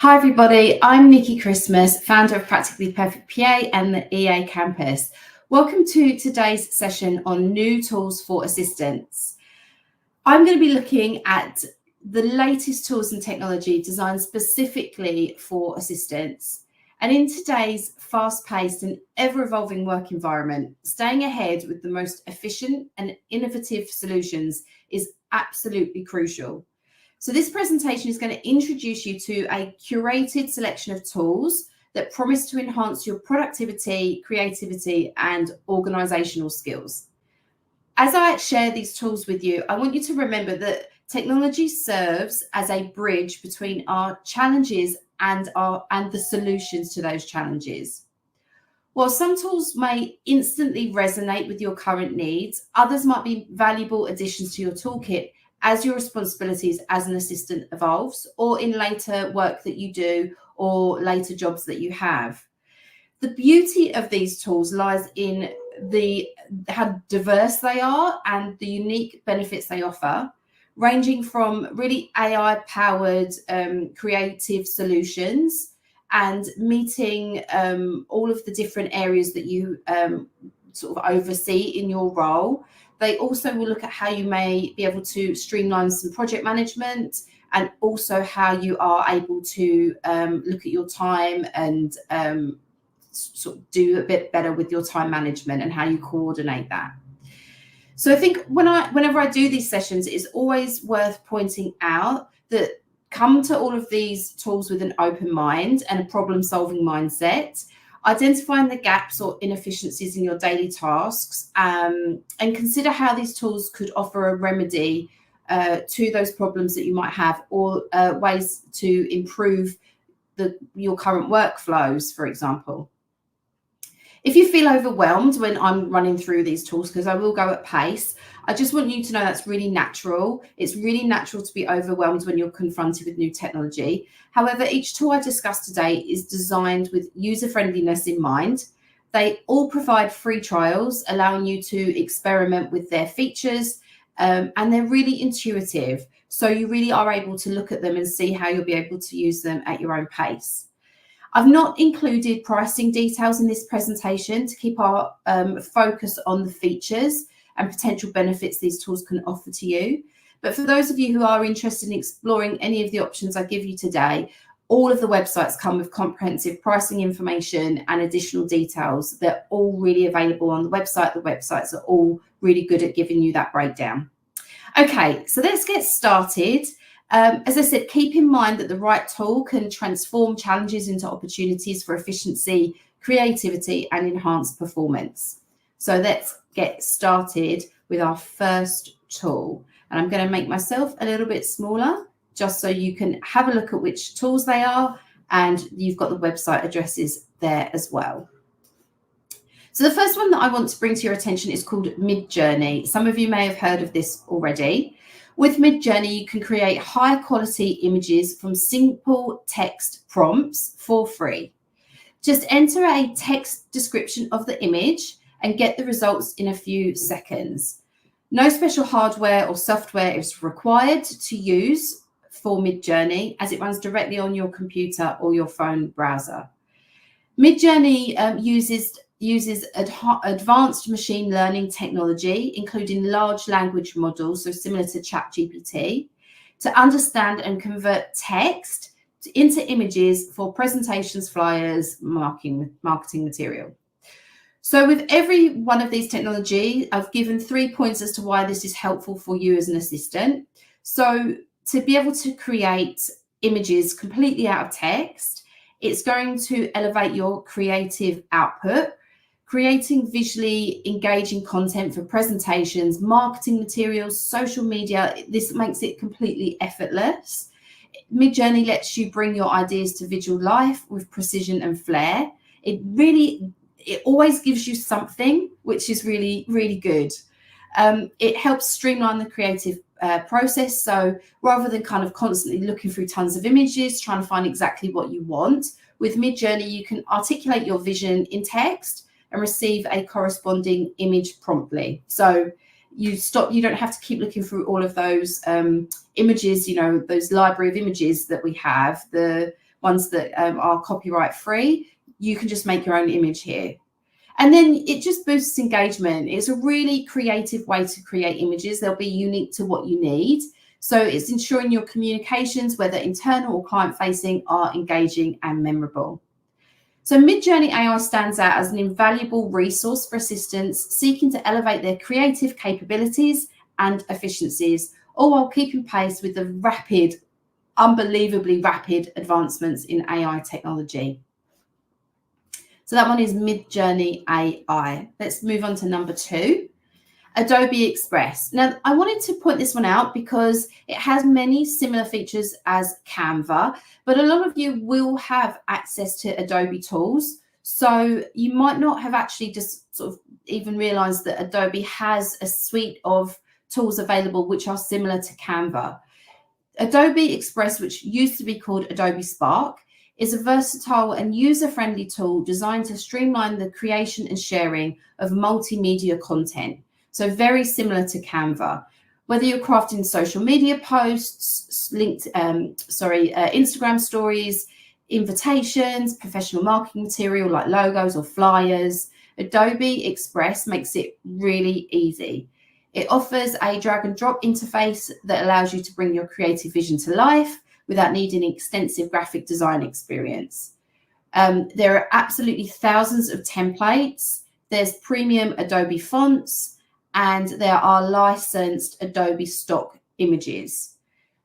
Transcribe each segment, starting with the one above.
Hi everybody, I'm Nikki Christmas, founder of Practically Perfect PA and the EA Campus. Welcome to today's session on new tools for assistants. I'm going to be looking at the latest tools and technology designed specifically for assistants. And in today's fast-paced and ever-evolving work environment, staying ahead with the most efficient and innovative solutions is absolutely crucial. So this presentation is going to introduce you to a curated selection of tools that promise to enhance your productivity, creativity, and organizational skills. As I share these tools with you, I want you to remember that technology serves as a bridge between our challenges and the solutions to those challenges. While some tools may instantly resonate with your current needs, others might be valuable additions to your toolkit as your responsibilities as an assistant evolves, or in later work that you do, or later jobs that you have. The beauty of these tools lies in how diverse they are and the unique benefits they offer, ranging from really AI-powered creative solutions and meeting all of the different areas that you sort of oversee in your role. They also will look at how you may be able to streamline some project management, and also how you are able to look at your time and sort of do a bit better with your time management and how you coordinate that. So I think whenever I do these sessions, it's always worth pointing out that come to all of these tools with an open mind and a problem-solving mindset, identifying the gaps or inefficiencies in your daily tasks, and consider how these tools could offer a remedy to those problems that you might have, or ways to improve your current workflows, for example. If you feel overwhelmed when I'm running through these tools, because I will go at pace, I just want you to know that's really natural. It's really natural to be overwhelmed when you're confronted with new technology. However, each tool I discussed today is designed with user-friendliness in mind. They all provide free trials, allowing you to experiment with their features, and they're really intuitive. So you really are able to look at them and see how you'll be able to use them at your own pace. I've not included pricing details in this presentation to keep our focus on the features and potential benefits these tools can offer to you. But for those of you who are interested in exploring any of the options I give you today, all of the websites come with comprehensive pricing information and additional details. They're all really available on the website. The websites are all really good at giving you that breakdown. Okay, so let's get started. As I said, keep in mind that the right tool can transform challenges into opportunities for efficiency, creativity, and enhanced performance. So let's get started with our first tool. And I'm going to make myself a little bit smaller, just so you can have a look at which tools they are, and you've got the website addresses there as well. So the first one that I want to bring to your attention is called Midjourney. Some of you may have heard of this already. With Midjourney, you can create high quality images from simple text prompts for free. Just enter a text description of the image and get the results in a few seconds. No special hardware or software is required to use for Midjourney, as it runs directly on your computer or your phone browser. Midjourney uses advanced machine learning technology, including large language models, so similar to ChatGPT, to understand and convert text into images for presentations, flyers, marketing material. So with every one of these technology, I've given 3 points as to why this is helpful for you as an assistant. So to be able to create images completely out of text, it's going to elevate your creative output, creating visually engaging content for presentations, marketing materials, social media. This makes it completely effortless. Midjourney lets you bring your ideas to visual life with precision and flair. It always gives you something, which is really, really good. It helps streamline the creative process. So rather than kind of constantly looking through tons of images, trying to find exactly what you want, with Midjourney, you can articulate your vision in text and receive a corresponding image promptly. So you don't have to keep looking through all of those images, those library of images that we have. ones that are copyright free, you can just make your own image here. And then it just boosts engagement. It's a really creative way to create images. They'll be unique to what you need. So it's ensuring your communications, whether internal or client facing, are engaging and memorable. So Midjourney AI stands out as an invaluable resource for assistants seeking to elevate their creative capabilities and efficiencies, all while keeping pace with the rapid, unbelievably rapid advancements in AI technology. So that one is Midjourney AI. Let's move on to number 2, Adobe Express. Now, I wanted to point this one out because it has many similar features as Canva, but a lot of you will have access to Adobe tools. So you might not have actually just sort of even realized that Adobe has a suite of tools available which are similar to Canva. Adobe Express, which used to be called Adobe Spark, is a versatile and user-friendly tool designed to streamline the creation and sharing of multimedia content. So very similar to Canva. Whether you're crafting social media posts, Instagram stories, invitations, professional marketing material like logos or flyers, Adobe Express makes it really easy. It offers a drag and drop interface that allows you to bring your creative vision to life without needing extensive graphic design experience. There are absolutely thousands of templates. There's premium Adobe fonts, and there are licensed Adobe stock images.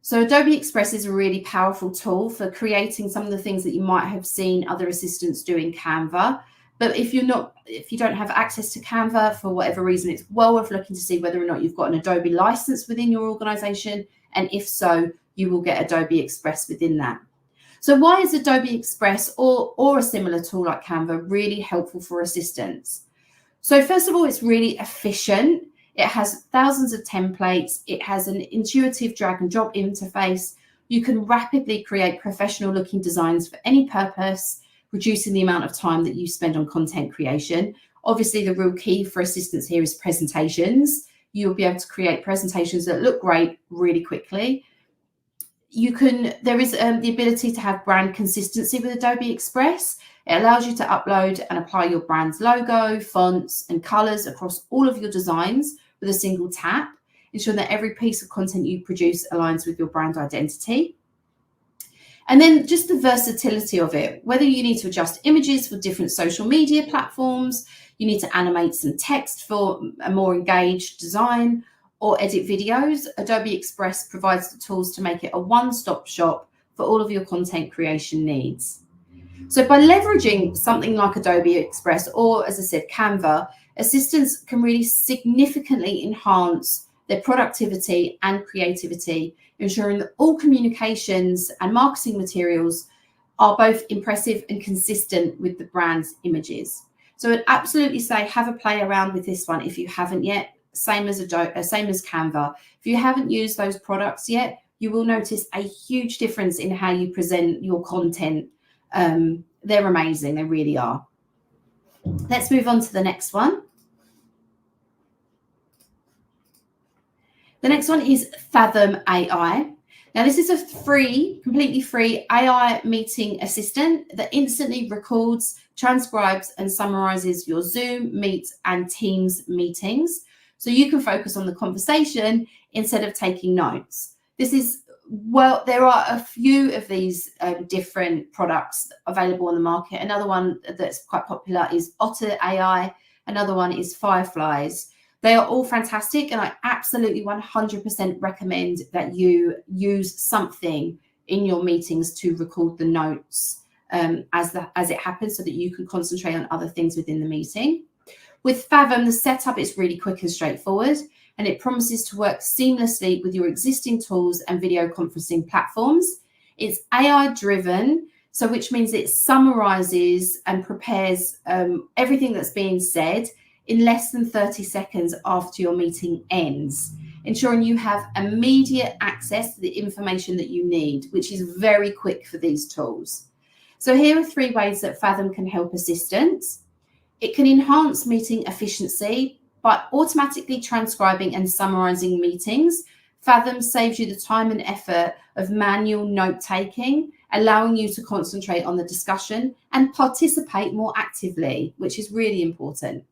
So Adobe Express is a really powerful tool for creating some of the things that you might have seen other assistants do in Canva. But if you don't have access to Canva for whatever reason, it's well worth looking to see whether or not you've got an Adobe license within your organization. And if so, you will get Adobe Express within that. So why is Adobe Express or a similar tool like Canva really helpful for assistants? So first of all, it's really efficient. It has thousands of templates. It has an intuitive drag and drop interface. You can rapidly create professional looking designs for any purpose, reducing the amount of time that you spend on content creation. Obviously, the real key for assistants here is presentations. You'll be able to create presentations that look great really quickly. There is the ability to have brand consistency with Adobe Express. It allows you to upload and apply your brand's logo, fonts, and colors across all of your designs with a single tap, ensuring that every piece of content you produce aligns with your brand identity. And then just the versatility of it, whether you need to adjust images for different social media platforms, you need to animate some text for a more engaged design, or edit videos, Adobe Express provides the tools to make it a one-stop shop for all of your content creation needs. So by leveraging something like Adobe Express, or as I said, Canva, assistants can really significantly enhance their productivity and creativity, ensuring that all communications and marketing materials are both impressive and consistent with the brand's images. So I'd absolutely say have a play around with this one if you haven't yet. Same as Canva. If you haven't used those products yet, you will notice a huge difference in how you present your content. They're amazing. They really are. Let's move on to the next one. The next one is Fathom AI. Now, this is a completely free AI meeting assistant that instantly records, transcribes, and summarizes your Zoom, Meet, and Teams meetings, so you can focus on the conversation instead of taking notes. There are a few of these different products available on the market. Another one that's quite popular is Otter AI. Another one is Fireflies. They are all fantastic, and I absolutely 100% recommend that you use something in your meetings to record the notes as it happens, so that you can concentrate on other things within the meeting. With Fathom, the setup is really quick and straightforward, and it promises to work seamlessly with your existing tools and video conferencing platforms. It's AI-driven, so which means it summarizes and prepares everything that's being said in less than 30 seconds after your meeting ends, ensuring you have immediate access to the information that you need, which is very quick for these tools. So here are 3 ways that Fathom can help assistants. It can enhance meeting efficiency by automatically transcribing and summarizing meetings. Fathom saves you the time and effort of manual note-taking allowing you to concentrate on the discussion and participate more actively, which is really important.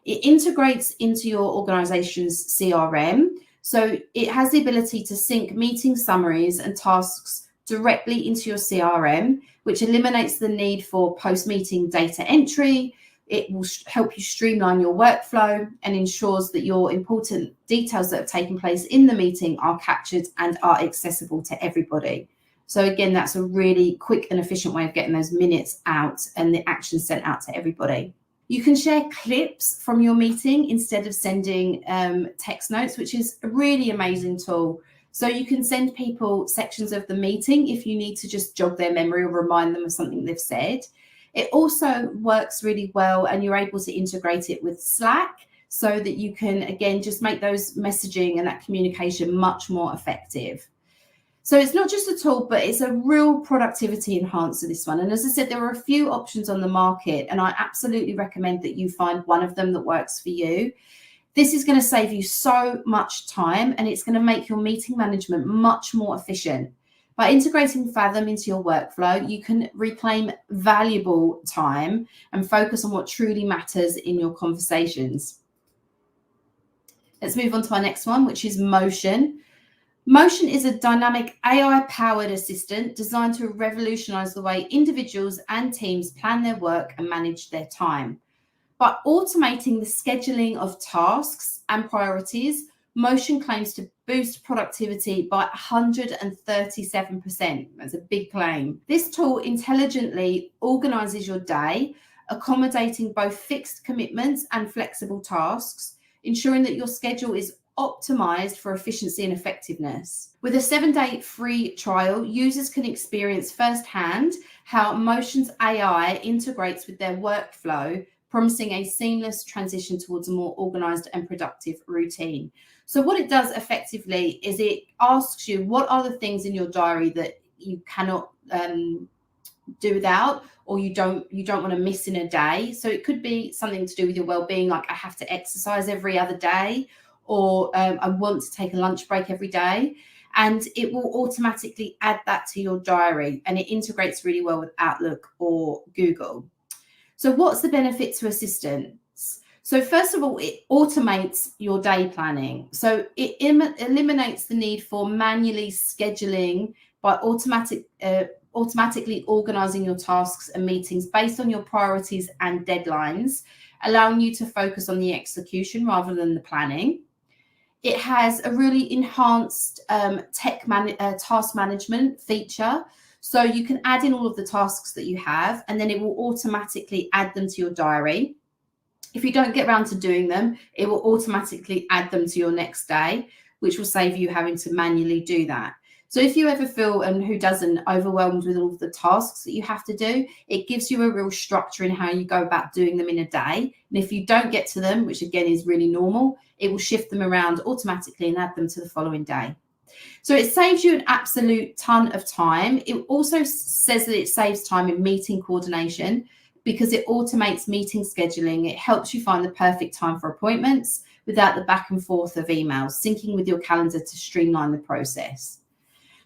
It integrates into your organization's CRM, so it has the ability to sync meeting summaries and tasks directly into your CRM, which eliminates the need for post-meeting data entry. It will help you streamline your workflow and ensures that your important details that have taken place in the meeting are captured and are accessible to everybody. So again, that's a really quick and efficient way of getting those minutes out and the action sent out to everybody. You can share clips from your meeting instead of sending text notes, which is a really amazing tool. So you can send people sections of the meeting if you need to just jog their memory or remind them of something they've said. It also works really well, and you're able to integrate it with Slack so that you can, again, just make those messaging and that communication much more effective. So it's not just a tool, but it's a real productivity enhancer, this one. And as I said, there are a few options on the market, and I absolutely recommend that you find one of them that works for you. This is going to save you so much time, and it's going to make your meeting management much more efficient. By integrating Fathom into your workflow, you can reclaim valuable time and focus on what truly matters in your conversations. Let's move on to our next one, which is Motion. Motion is a dynamic AI-powered assistant designed to revolutionize the way individuals and teams plan their work and manage their time. By automating the scheduling of tasks and priorities, Motion claims to boost productivity by 137%. That's a big claim. This tool intelligently organizes your day, accommodating both fixed commitments and flexible tasks, ensuring that your schedule is optimized for efficiency and effectiveness. With a 7-day free trial, users can experience firsthand how Motion's AI integrates with their workflow, promising a seamless transition towards a more organized and productive routine. So what it does effectively is it asks you, what are the things in your diary that you cannot do without, or you don't want to miss in a day? So it could be something to do with your well-being, like I have to exercise every other day, or I want to take a lunch break every day. And it will automatically add that to your diary, and it integrates really well with Outlook or Google. So what's the benefit to assistants? So first of all, it automates your day planning. So it eliminates the need for manually scheduling by automatically organizing your tasks and meetings based on your priorities and deadlines, allowing you to focus on the execution rather than the planning. It has a really enhanced task management feature. So you can add in all of the tasks that you have, and then it will automatically add them to your diary. If you don't get around to doing them, it will automatically add them to your next day, which will save you having to manually do that. So if you ever feel, and who doesn't, overwhelmed with all of the tasks that you have to do, it gives you a real structure in how you go about doing them in a day. And if you don't get to them, which again is really normal, it will shift them around automatically and add them to the following day. So it saves you an absolute ton of time. It also says that it saves time in meeting coordination because it automates meeting scheduling. It helps you find the perfect time for appointments without the back and forth of emails, syncing with your calendar to streamline the process.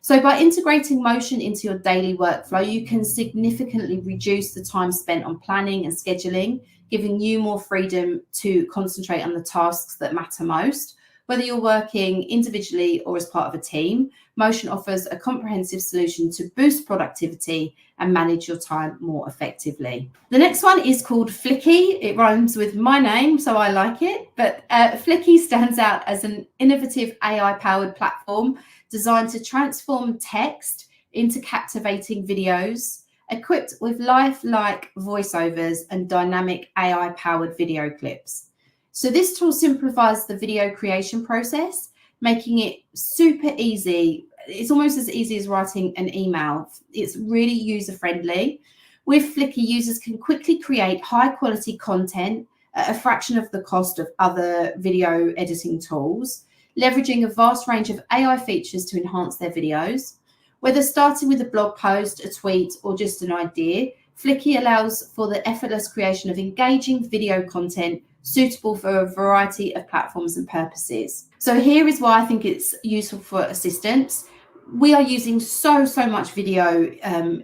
So by integrating Motion into your daily workflow, you can significantly reduce the time spent on planning and scheduling, giving you more freedom to concentrate on the tasks that matter most. Whether you're working individually or as part of a team, Motion offers a comprehensive solution to boost productivity and manage your time more effectively. The next one is called Flicky. It rhymes with my name, so I like it. But Flicky stands out as an innovative AI-powered platform designed to transform text into captivating videos, equipped with lifelike voiceovers and dynamic AI-powered video clips. So this tool simplifies the video creation process, making it super easy. It's almost as easy as writing an email. It's really user-friendly. With Flicky, users can quickly create high-quality content at a fraction of the cost of other video editing tools, leveraging a vast range of AI features to enhance their videos. Whether starting with a blog post, a tweet, or just an idea, Flicky allows for the effortless creation of engaging video content suitable for a variety of platforms and purposes. So here is why I think it's useful for assistants. we are using so much video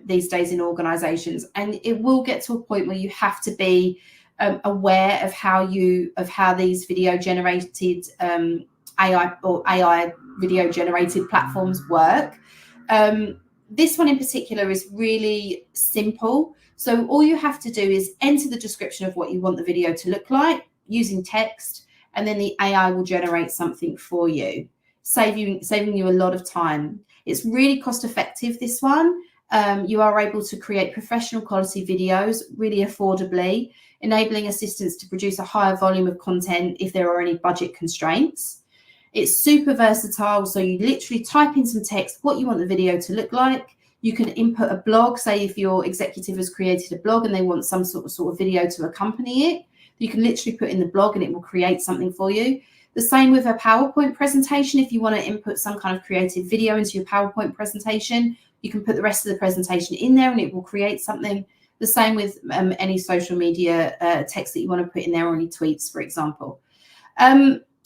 these days in organizations, and it will get to a point where you have to be aware of how these video generated AI video generated platforms work. This one in particular is really simple. So all you have to do is enter the description of what you want the video to look like using text, and then the AI will generate something for you, saving you a lot of time. It's really cost effective, this one. You are able to create professional quality videos really affordably, enabling assistants to produce a higher volume of content if there are any budget constraints. It's super versatile, so you literally type in some text, what you want the video to look like. You can input a blog, say if your executive has created a blog and they want some sort of video to accompany it, you can literally put in the blog and it will create something for you. The same with a PowerPoint presentation. If you want to input some kind of creative video into your PowerPoint presentation, you can put the rest of the presentation in there and it will create something. The same with any social media text that you want to put in there, or any tweets, for example.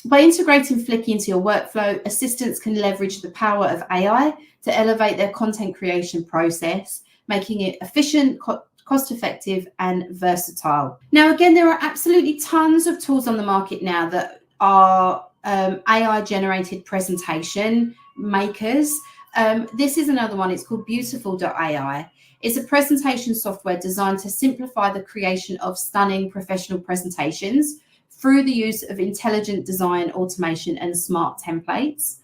By integrating Flicky into your workflow, assistants can leverage the power of AI to elevate their content creation process, making it efficient, cost-effective, and versatile. Now, again, there are absolutely tons of tools on the market now that are AI-generated presentation makers. This is another one. It's called BeautifulAI. It's a presentation software designed to simplify the creation of stunning professional presentations through the use of intelligent design, automation, and smart templates.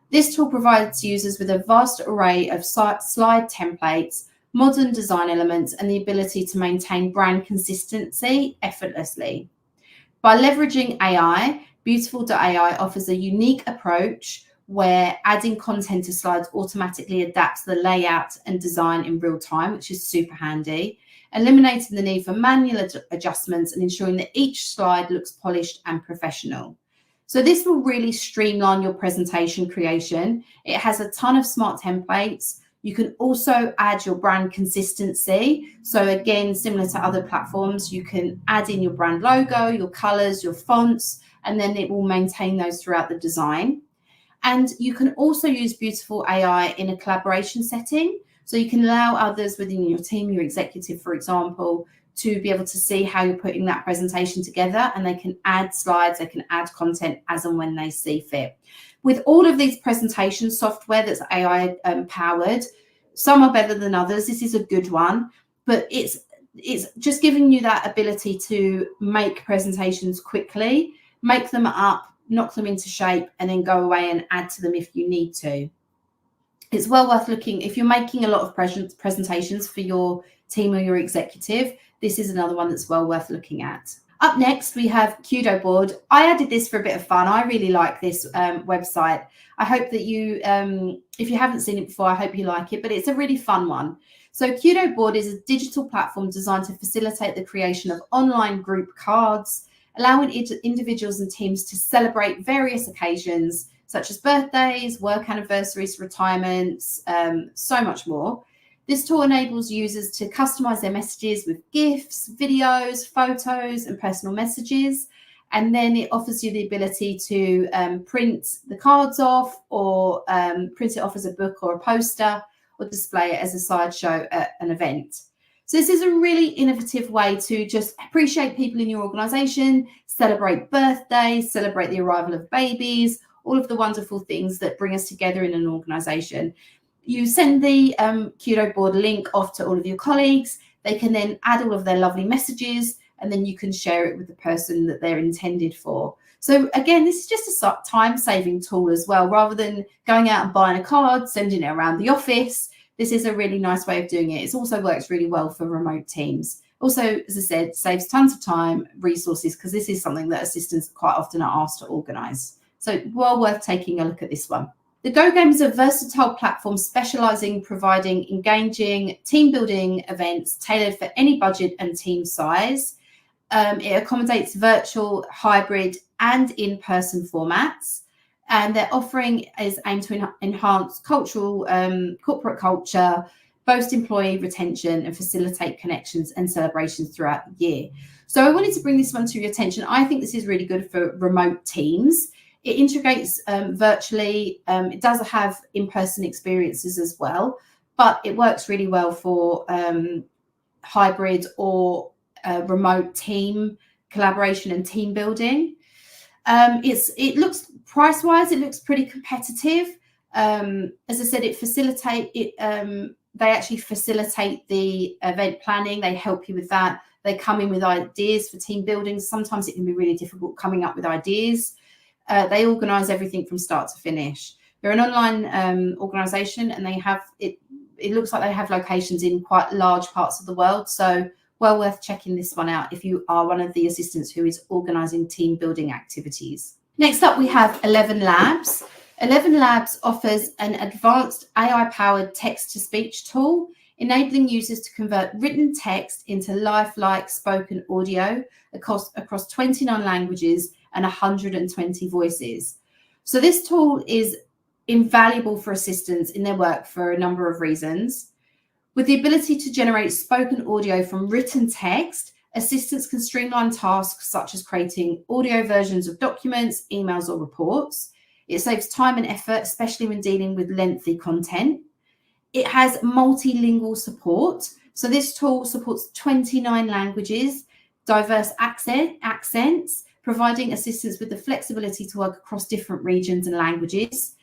This tool provides users with a vast array of slide templates, modern design elements, and the ability to maintain brand consistency effortlessly. By leveraging AI, BeautifulAI offers a unique approach where adding content to slides automatically adapts the layout and design in real time, which is super handy, eliminating the need for manual adjustments and ensuring that each slide looks polished and professional. So this will really streamline your presentation creation. It has a ton of smart templates. You can also add your brand consistency. So again, similar to other platforms, you can add in your brand logo, your colors, your fonts, and then it will maintain those throughout the design. And you can also use BeautifulAI in a collaboration setting. So you can allow others within your team, your executive, for example, to be able to see how you're putting that presentation together, and they can add slides, they can add content as and when they see fit. With all of these presentation software that's AI powered, some are better than others. This is a good one, but it's just giving you that ability to make presentations quickly, make them up, knock them into shape, and then go away and add to them if you need to. It's well worth looking. If you're making a lot of presentations for your team or your executive, this is another one that's well worth looking at. Up next, we have KudoBoard. I added this for a bit of fun. I really like this website. I hope that you, if you haven't seen it before, I hope you like it, but it's a really fun one. So KudoBoard is a digital platform designed to facilitate the creation of online group cards, allowing individuals and teams to celebrate various occasions, such as birthdays, work anniversaries, retirements, so much more. This tool enables users to customize their messages with GIFs, videos, photos, and personal messages. And then it offers you the ability to print the cards off, or print it off as a book or a poster, or display it as a slideshow at an event. So this is a really innovative way to just appreciate people in your organization, celebrate birthdays, celebrate the arrival of babies, all of the wonderful things that bring us together in an organization. You send the KudoBoard link off to all of your colleagues. They can then add all of their lovely messages, and then you can share it with the person that they're intended for. So again, this is just a time-saving tool as well. Rather than going out and buying a card, sending it around the office, this is a really nice way of doing it. It also works really well for remote teams. Also, as I said, saves tons of time, resources, because this is something that assistants quite often are asked to organize. So well worth taking a look at this one. The GoGame is a versatile platform specializing in providing engaging team building events tailored for any budget and team size. It accommodates virtual, hybrid, and in-person formats. And their offering is aimed to enhance corporate culture, boost employee retention, and facilitate connections and celebrations throughout the year. So I wanted to bring this one to your attention. I think this is really good for remote teams. It integrates virtually. It does have in-person experiences as well, but it works really well for hybrid or remote team collaboration and team building. It looks price-wise, it looks pretty competitive. As I said, they actually facilitate the event planning. They help you with that. They come in with ideas for team building. Sometimes it can be really difficult coming up with ideas. They organize everything from start to finish. They're an online organization, and they have it looks like they have locations in quite large parts of the world. So well worth checking this one out if you are one of the assistants who is organizing team building activities. Next up, we have 11 Labs. 11 Labs offers an advanced AI-powered text-to-speech tool, enabling users to convert written text into lifelike spoken audio across 29 languages and 120 voices. So this tool is invaluable for assistants in their work for a number of reasons. With the ability to generate spoken audio from written text, assistants can streamline tasks such as creating audio versions of documents, emails, or reports. It saves time and effort, especially when dealing with lengthy content. It has multilingual support. So this tool supports 29 languages, diverse accents, providing assistants with the flexibility to work across different regions and languages.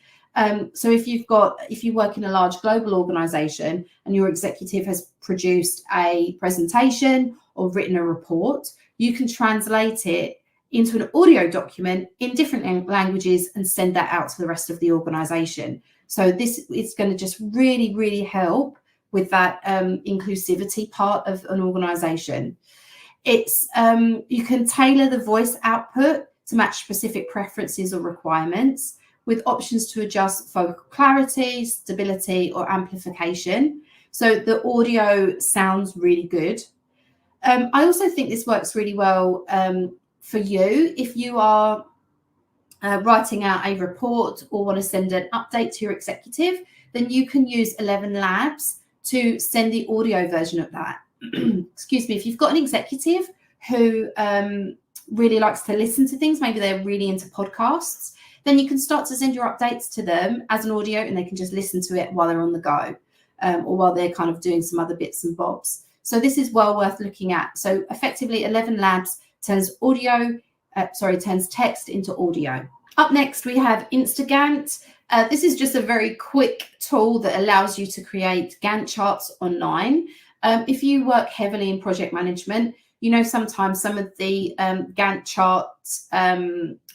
So if you work in a large global organization and your executive has produced a presentation or written a report, you can translate it into an audio document in different languages and send that out to the rest of the organization. So this is going to just really, really help with that inclusivity part of an organization. You can tailor the voice output to match specific preferences or requirements, with options to adjust vocal clarity, stability, or amplification. So the audio sounds really good. I also think this works really well for you if you are writing out a report or want to send an update to your executive. Then you can use 11 Labs to send the audio version of that. Excuse me. If you've got an executive who really likes to listen to things, maybe they're really into podcasts, then you can start to send your updates to them as an audio, and they can just listen to it while they're on the go, or while they're kind of doing some other bits and bobs. So this is well worth looking at. So effectively, 11 Labs turns text into audio. Up next, we have Instag. This is just a very quick tool that allows you to create Gantt charts online. If you work heavily in project management, you know sometimes some of the Gantt charts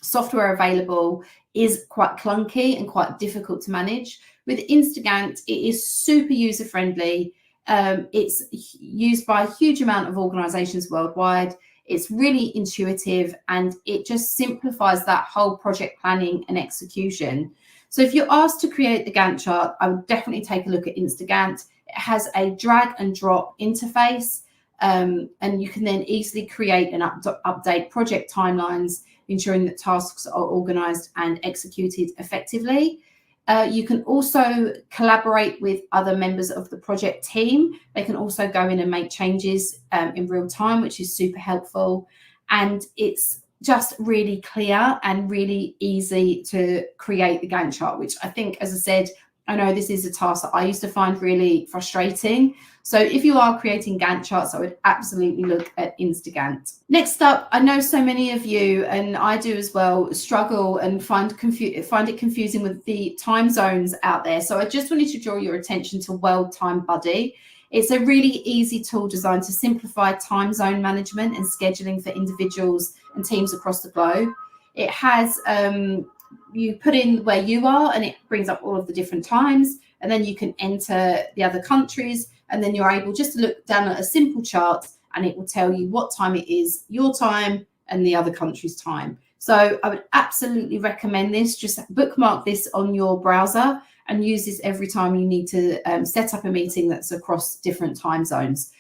software available is quite clunky and quite difficult to manage. With Instag, it is super user-friendly. It's used by a huge amount of organizations worldwide. It's really intuitive, and it just simplifies that whole project planning and execution. So if you're asked to create the Gantt chart, I would definitely take a look at Instag. It has a drag and drop interface, and you can then easily create and update project timelines, ensuring that tasks are organized and executed effectively. You can also collaborate with other members of the project team. They can also go in and make changes in real time, which is super helpful. And it's just really clear and really easy to create the Gantt chart, which I think, as I said, I know this is a task that I used to find really frustrating. So if you are creating Gantt charts, I would absolutely look at Instag. Next up, I know so many of you, and I do as well, struggle and find it confusing with the time zones out there. So I just wanted to draw your attention to World Time Buddy. It's a really easy tool designed to simplify time zone management and scheduling for individuals and teams across the globe. It has you put in where you are, and it brings up all of the different times, and then you can enter the other countries, and then you're able just to look down at a simple chart, and it will tell you what time it is, your time and the other country's time. So I would absolutely recommend this. Just bookmark this on your browser and use this every time you need to set up a meeting that's across different time zones.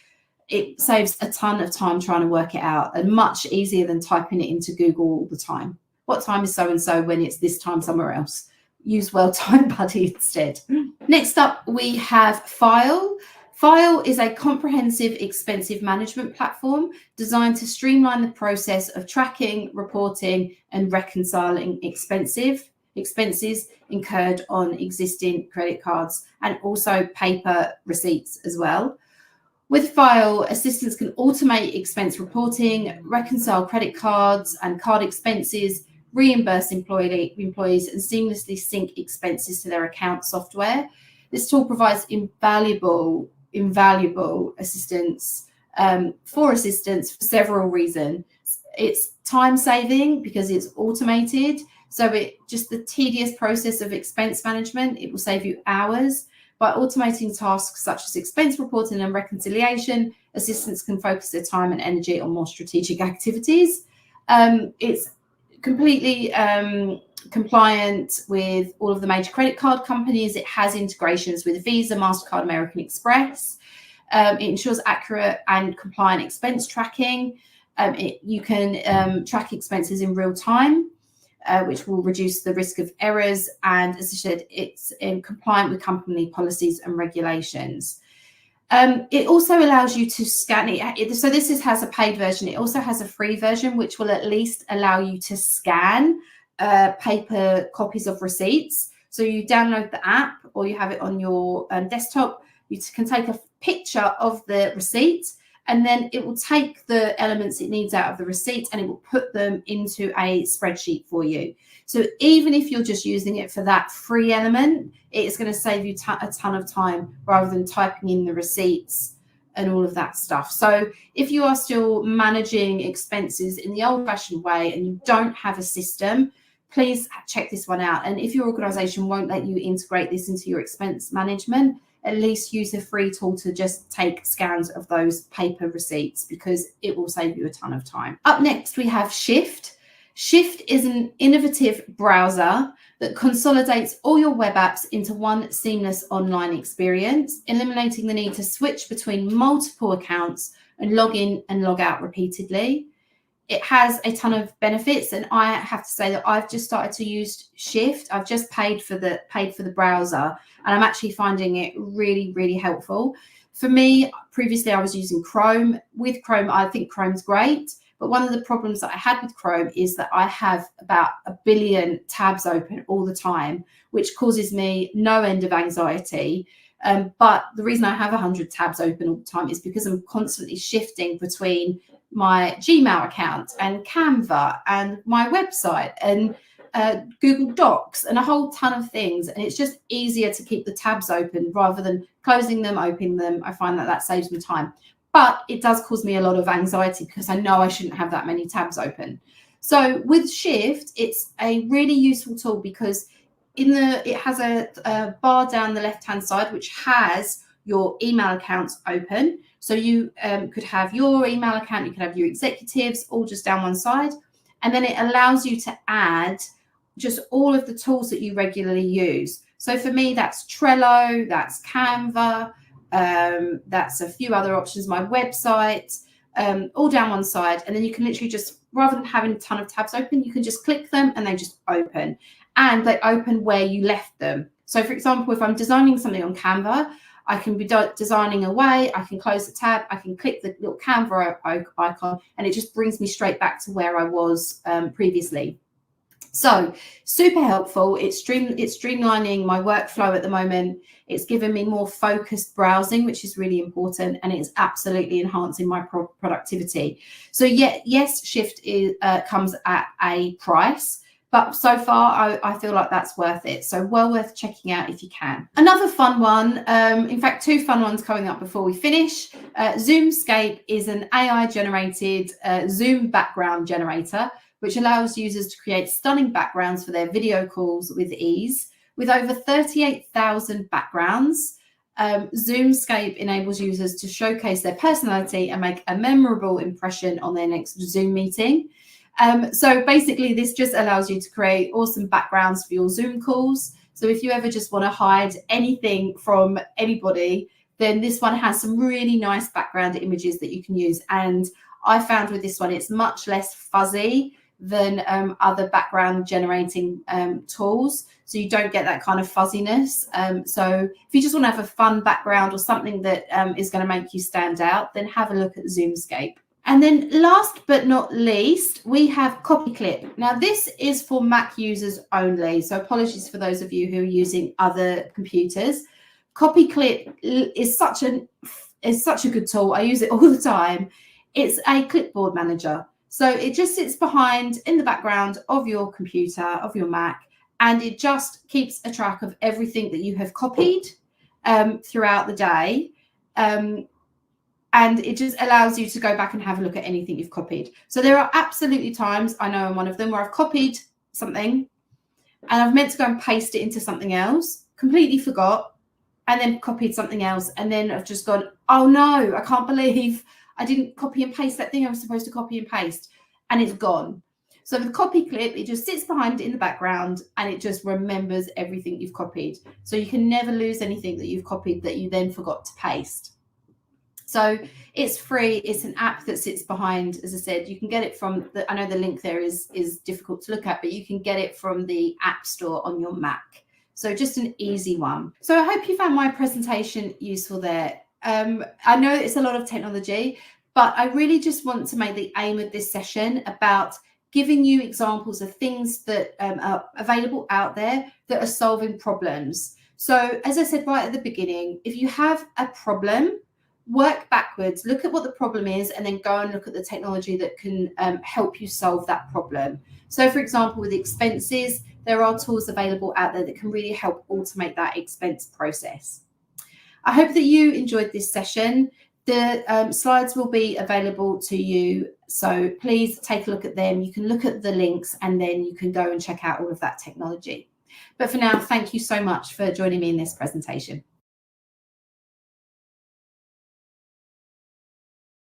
It saves a ton of time trying to work it out, and much easier than typing it into Google all the time. What time is so-and-so when it's this time somewhere else? Use World Time Buddy instead. Next up, we have File. File is a comprehensive expense management platform designed to streamline the process of tracking, reporting, and reconciling expenses incurred on existing credit cards and also paper receipts as well. With File, assistants can automate expense reporting, reconcile credit cards and card expenses, reimburse employees, and seamlessly sync expenses to their account software. This tool provides invaluable assistance for several reasons. It's time saving because it's automated. So just the tedious process of expense management, it will save you hours. By automating tasks such as expense reporting and reconciliation, assistants can focus their time and energy on more strategic activities. It's completely compliant with all of the major credit card companies. It has integrations with Visa, MasterCard, American Express. It ensures accurate and compliant expense tracking. You can track expenses in real time, which will reduce the risk of errors. And as I said, it's compliant with company policies and regulations. It also allows you to scan it. So this has a paid version. It also has a free version, which will at least allow you to scan paper copies of receipts. So you download the app or you have it on your desktop. You can take a picture of the receipt, and then it will take the elements it needs out of the receipt and it will put them into a spreadsheet for you. So even if you're just using it for that free element, it's going to save you a ton of time rather than typing in the receipts and all of that stuff. So if you are still managing expenses in the old-fashioned way and you don't have a system, please check this one out. And if your organization won't let you integrate this into your expense management, at least use a free tool to just take scans of those paper receipts, because it will save you a ton of time. Up next, we have Shift. Shift is an innovative browser that consolidates all your web apps into one seamless online experience, eliminating the need to switch between multiple accounts and log in and log out repeatedly. It has a ton of benefits, and I have to say that I've just started to use Shift. I've just paid for the browser, and I'm actually finding it really, really helpful. For me, previously I was using Chrome. With Chrome, I think Chrome's great, but one of the problems that I had with Chrome is that I have about 1 billion tabs open all the time, which causes me no end of anxiety. But the reason I have 100 tabs open all the time is because I'm constantly shifting between my Gmail account and Canva and my website and Google Docs and a whole ton of things. And it's just easier to keep the tabs open rather than closing them, opening them. I find that saves me time. But it does cause me a lot of anxiety because I know I shouldn't have that many tabs open. So with Shift, it's a really useful tool because it has a bar down the left-hand side, which has your email accounts open. So you could have your email account, you could have your executives all just down one side. And then it allows you to add just all of the tools that you regularly use. So for me, that's Trello, that's Canva, that's a few other options, my website, all down one side. And then you can literally just, rather than having a ton of tabs open, you can just click them and they just open. And they open where you left them. So for example, if I'm designing something on Canva, I can be designing away, I can close the tab, I can click the little Canva icon, and it just brings me straight back to where I was previously. So super helpful. It's streamlining my workflow at the moment. It's given me more focused browsing, which is really important, and it's absolutely enhancing my productivity. So yes, Shift comes at a price. But so far, I feel like that's worth it. So well worth checking out if you can. Another fun one, in fact, 2 fun ones coming up before we finish. Zoomscape is an AI-generated Zoom background generator, which allows users to create stunning backgrounds for their video calls with ease. With over 38,000 backgrounds, Zoomscape enables users to showcase their personality and make a memorable impression on their next Zoom meeting. So basically, this just allows you to create awesome backgrounds for your Zoom calls. So if you ever just want to hide anything from anybody, then this one has some really nice background images that you can use. And I found with this one, it's much less fuzzy than other background generating tools, so you don't get that kind of fuzziness. So if you just want to have a fun background or something that is going to make you stand out, then have a look at Zoomscape. And then last but not least, we have CopyClip. Now this is for Mac users only, so apologies for those of you who are using other computers. CopyClip is such a good tool. I use it all the time. It's a clipboard manager. So it just sits behind in the background of your computer, of your Mac, and it just keeps a track of everything that you have copied throughout the day. And it just allows you to go back and have a look at anything you've copied. So there are absolutely times, I know I'm one of them, where I've copied something and I've meant to go and paste it into something else, completely forgot, and then copied something else. And then I've just gone, oh no, I can't believe I didn't copy and paste that thing I was supposed to copy and paste, and it's gone. So with CopyClip, it just sits behind it in the background and it just remembers everything you've copied. So you can never lose anything that you've copied that you then forgot to paste. So it's free. It's an app that sits behind, as I said, you can get it from I know the link there is difficult to look at, but you can get it from the App Store on your Mac. So just an easy one. So I hope you found my presentation useful there. I know it's a lot of technology, but I really just want to make the aim of this session about giving you examples of things that are available out there that are solving problems. So as I said right at the beginning, if you have a problem, work backwards, look at what the problem is, and then go and look at the technology that can help you solve that problem. So for example, with expenses, there are tools available out there that can really help automate that expense process. I hope that you enjoyed this session. The slides will be available to you, so please take a look at them. You can look at the links and then you can go and check out all of that technology. But for now, thank you so much for joining me in this presentation.